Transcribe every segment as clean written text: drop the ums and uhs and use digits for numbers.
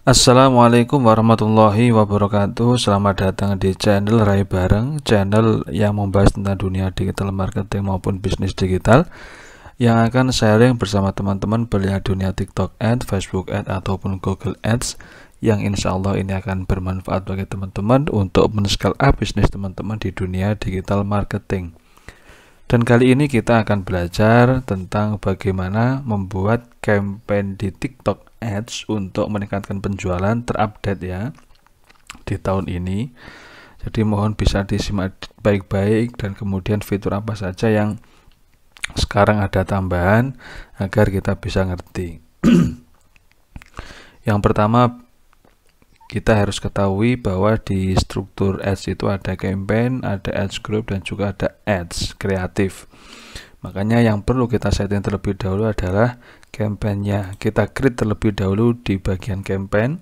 Assalamualaikum warahmatullahi wabarakatuh. Selamat datang di channel Rai Bareng, channel yang membahas tentang dunia digital marketing maupun bisnis digital, yang akan sharing bersama teman-teman melihat dunia TikTok Ads, Facebook Ads, ataupun Google Ads, yang insya Allah ini akan bermanfaat bagi teman-teman untuk men-scale up bisnis teman-teman di dunia digital marketing. Dan kali ini kita akan belajar tentang bagaimana membuat campaign di TikTok Ads untuk meningkatkan penjualan terupdate ya di tahun ini. Jadi mohon bisa disimak baik-baik dan kemudian fitur apa saja yang sekarang ada tambahan agar kita bisa ngerti. Yang pertama, kita harus ketahui bahwa di struktur ads itu ada campaign, ada ads group, dan juga ada ads kreatif. Makanya yang perlu kita setting terlebih dahulu adalah campaign-nya. Kita create terlebih dahulu di bagian campaign.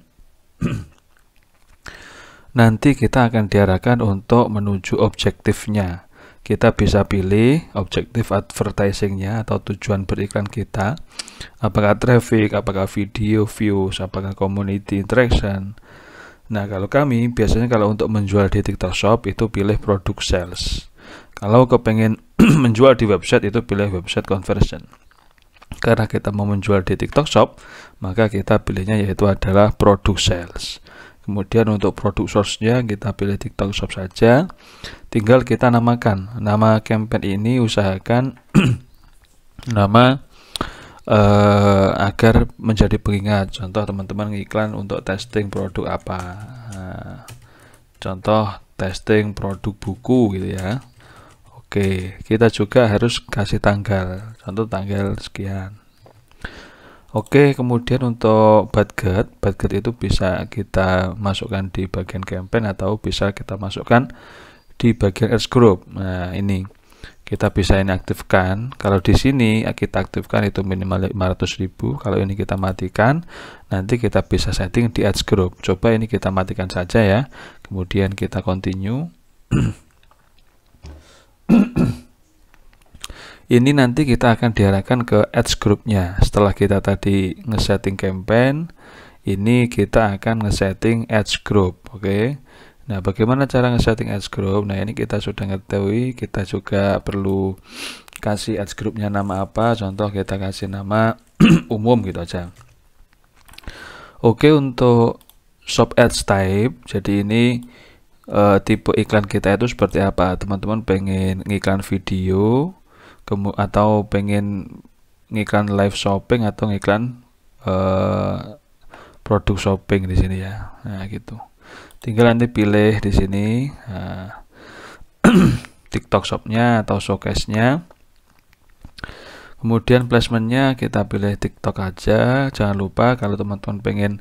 Nanti kita akan diarahkan untuk menuju objektifnya. Kita bisa pilih objektif advertising-nya atau tujuan beriklan kita. Apakah traffic, apakah video views, apakah community interaction. Nah, kalau kami biasanya kalau untuk menjual di TikTok Shop itu pilih produk sales. Kalau kepengen menjual di website itu pilih website conversion. Karena kita mau menjual di TikTok Shop, maka kita pilihnya yaitu adalah produk sales. Kemudian untuk produk source-nya kita pilih TikTok Shop saja. Tinggal kita namakan. Nama campaign ini usahakan nama agar menjadi pengingat. Contoh teman-teman ngiklan untuk testing produk apa. Nah, contoh testing produk buku gitu ya. Oke, kita juga harus kasih tanggal. Contoh tanggal sekian. Oke, kemudian untuk budget itu bisa kita masukkan di bagian campaign atau bisa kita masukkan di bagian ads group. Nah, ini kita bisa ini aktifkan. Kalau di sini kita aktifkan itu minimal 500.000. Kalau ini kita matikan, nanti kita bisa setting di ads group. Coba ini kita matikan saja ya. Kemudian kita continue. Ini nanti kita akan diarahkan ke ads group-nya. Setelah kita tadi ngesetting campaign, ini kita akan ngesetting ads group. Oke. Nah, bagaimana cara nge-setting ads group? Nah, ini kita sudah ngetahui, kita juga perlu kasih ads groupnya nama apa. Contoh kita kasih nama umum gitu aja. Oke, untuk shop ads type, jadi ini tipe iklan kita itu seperti apa? Teman-teman pengen ngiklan video, atau pengen ngiklan live shopping, atau ngiklan produk shopping di sini ya. Nah, gitu. Tinggal nanti pilih di sini TikTok Shop-nya atau showcase-nya. Kemudian placement-nya kita pilih TikTok aja. Jangan lupa kalau teman-teman pengen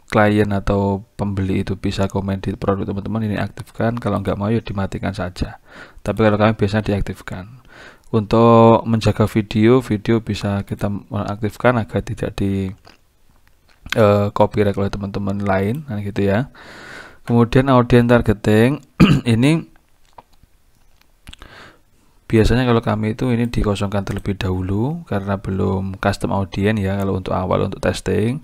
klien atau pembeli itu bisa komen di produk teman-teman, ini aktifkan. Kalau nggak mau ya dimatikan saja. Tapi kalau kami biasanya diaktifkan. Untuk menjaga video bisa kita aktifkan agar tidak di copyright oleh teman-teman lain, nah gitu ya. Kemudian audience targeting ini biasanya kalau kami itu ini dikosongkan terlebih dahulu karena belum custom audience ya kalau untuk awal untuk testing.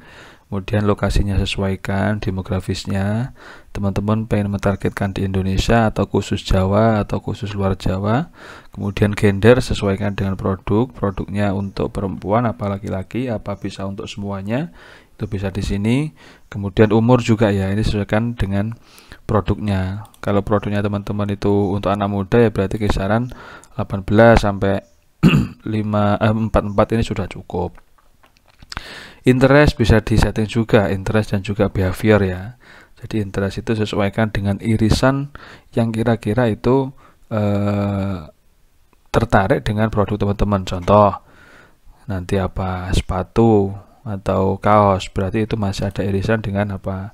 Kemudian lokasinya sesuaikan, demografisnya teman-teman pengen mentargetkan di Indonesia atau khusus Jawa atau khusus luar Jawa. Kemudian gender sesuaikan dengan produknya untuk perempuan apa laki-laki, apa bisa untuk semuanya, itu bisa di sini. Kemudian umur juga ya, ini sesuaikan dengan produknya. Kalau produknya teman-teman itu untuk anak muda ya berarti kisaran 18 sampai 44 ini sudah cukup. Interest bisa disetting juga, interest dan juga behavior ya. Jadi interest itu sesuaikan dengan irisan yang kira-kira itu tertarik dengan produk teman-teman. Contoh nanti apa, sepatu atau kaos, berarti itu masih ada irisan dengan apa,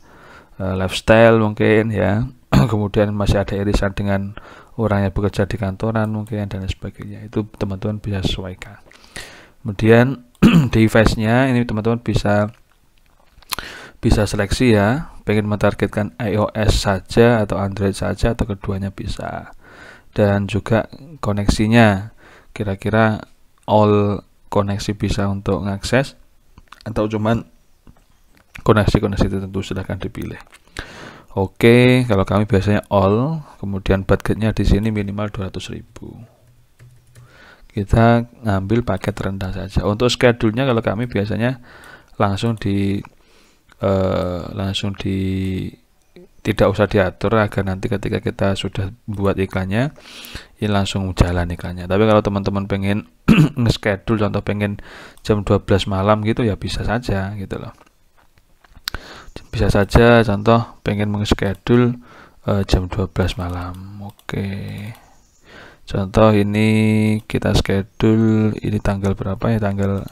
lifestyle mungkin ya. Kemudian masih ada irisan dengan orang yang bekerja di kantoran mungkin dan sebagainya. Itu teman-teman bisa sesuaikan. Kemudian device-nya ini teman-teman bisa seleksi ya, pengen mentargetkan iOS saja atau Android saja atau keduanya bisa. Dan juga koneksinya, kira-kira all koneksi bisa untuk mengakses atau cuman koneksi tertentu silahkan dipilih. Oke, kalau kami biasanya all, kemudian budgetnya di sini minimal 200.000. Kita ngambil paket rendah saja. Untuk schedule-nya kalau kami biasanya langsung di tidak usah diatur agar nanti ketika kita sudah buat iklannya ini langsung jalan iklannya. Tapi kalau teman-teman pengen nge-schedule, contoh pengen jam 12 malam gitu ya bisa saja gitu loh. Bisa saja contoh pengen meng-schedule jam 12 malam. Oke. Contoh ini kita schedule ini tanggal berapa ya? Tanggal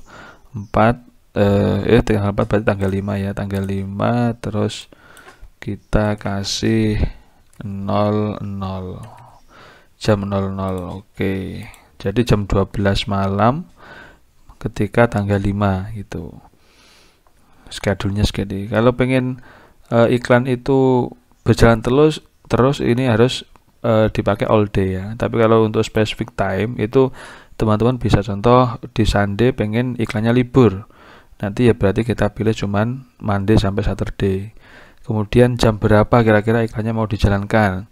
4 tanggal 4 berarti tanggal 5 ya. Tanggal 5 terus kita kasih 00 jam 00. Oke. Jadi jam 12 malam ketika tanggal 5 gitu. Schedule-nya segini. Kalau pengen iklan itu berjalan terus ini harus dipakai all day ya. Tapi kalau untuk specific time itu teman-teman bisa contoh di Sunday pengen iklannya libur. Nanti ya berarti kita pilih cuman Monday sampai Saturday. Kemudian jam berapa kira-kira iklannya mau dijalankan.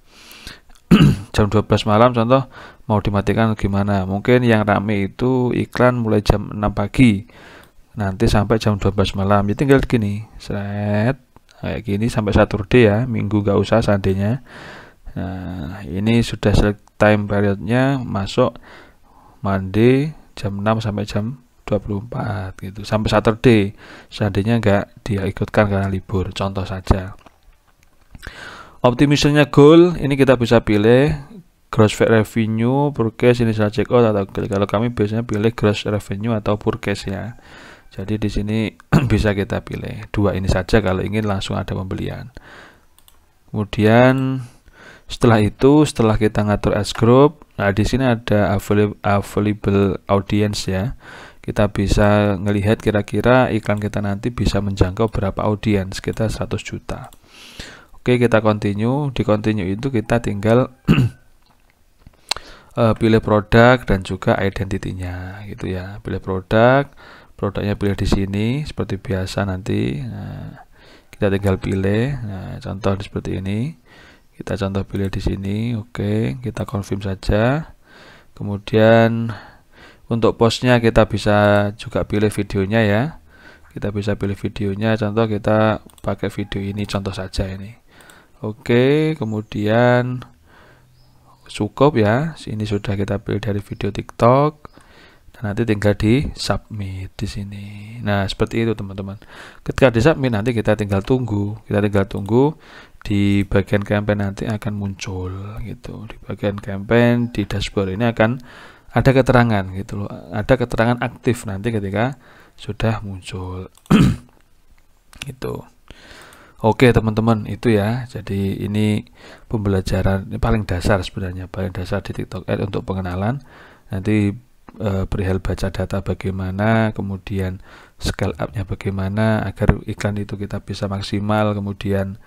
Jam 12 malam contoh mau dimatikan gimana. Mungkin yang rame itu iklan mulai jam 6 pagi. Nanti sampai jam 12 malam. Ya tinggal gini. Seret kayak gini sampai Saturday ya. Minggu gak usah Sunday-nya. Nah, ini sudah select time periodnya masuk Monday jam 6 sampai jam 24 gitu. Sampai Saturday. Seandainya enggak dia ikutkan karena libur, contoh saja. Optimismnya goal, ini kita bisa pilih gross revenue, purchase, initial checkout atau kalau kami biasanya pilih gross revenue atau purchase ya. Jadi di sini bisa kita pilih dua ini saja kalau ingin langsung ada pembelian. Kemudian setelah kita ngatur ads group, nah di sini ada available audience ya. Kita bisa ngelihat kira-kira iklan kita nanti bisa menjangkau berapa audiens, kita 100 juta. Oke, kita continue. Di continue itu kita tinggal pilih produk dan juga identitinya gitu ya. Pilih produknya pilih di sini seperti biasa nanti. Nah, kita tinggal pilih. Nah, contoh seperti ini. Kita contoh pilih di sini. Oke, kita confirm saja. Kemudian untuk postnya kita bisa juga pilih videonya ya. Kita bisa pilih videonya. Contoh kita pakai video ini contoh saja ini. Oke, kemudian cukup ya. Ini sudah kita pilih dari video TikTok. Dan nanti tinggal di submit di sini. Nah, seperti itu teman-teman. Ketika di submit nanti kita tinggal tunggu. Di bagian campaign nanti akan muncul gitu. Di bagian campaign di dashboard ini akan ada keterangan gitu loh. Ada keterangan aktif nanti ketika sudah muncul. Gitu. Oke teman-teman, itu ya. Jadi ini pembelajaran ini paling dasar sebenarnya, paling dasar di TikTok Ads untuk pengenalan. Nanti perihal baca data bagaimana, kemudian scale up-nya bagaimana agar iklan itu kita bisa maksimal, kemudian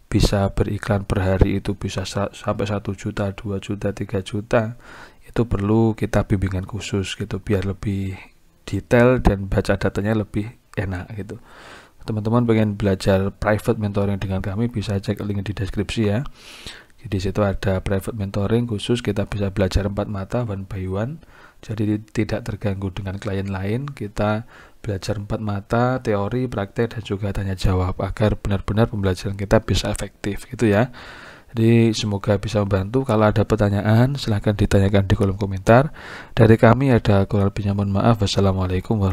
bisa beriklan per hari itu bisa sampai 1 juta, 2 juta, 3 juta. Itu perlu kita bimbingan khusus gitu biar lebih detail dan baca datanya lebih enak gitu. Teman-teman pengen belajar private mentoring dengan kami bisa cek link di deskripsi ya. Di situ ada private mentoring khusus, kita bisa belajar 4 mata one by one. Jadi tidak terganggu dengan klien lain. Kita belajar 4 mata, teori, praktek dan juga tanya jawab agar benar-benar pembelajaran kita bisa efektif gitu ya. Jadi semoga bisa membantu. Kalau ada pertanyaan silahkan ditanyakan di kolom komentar. Dari kami ada kurang lebihnya mohon maaf. Wassalamualaikum warahmatullahi wabarakatuh.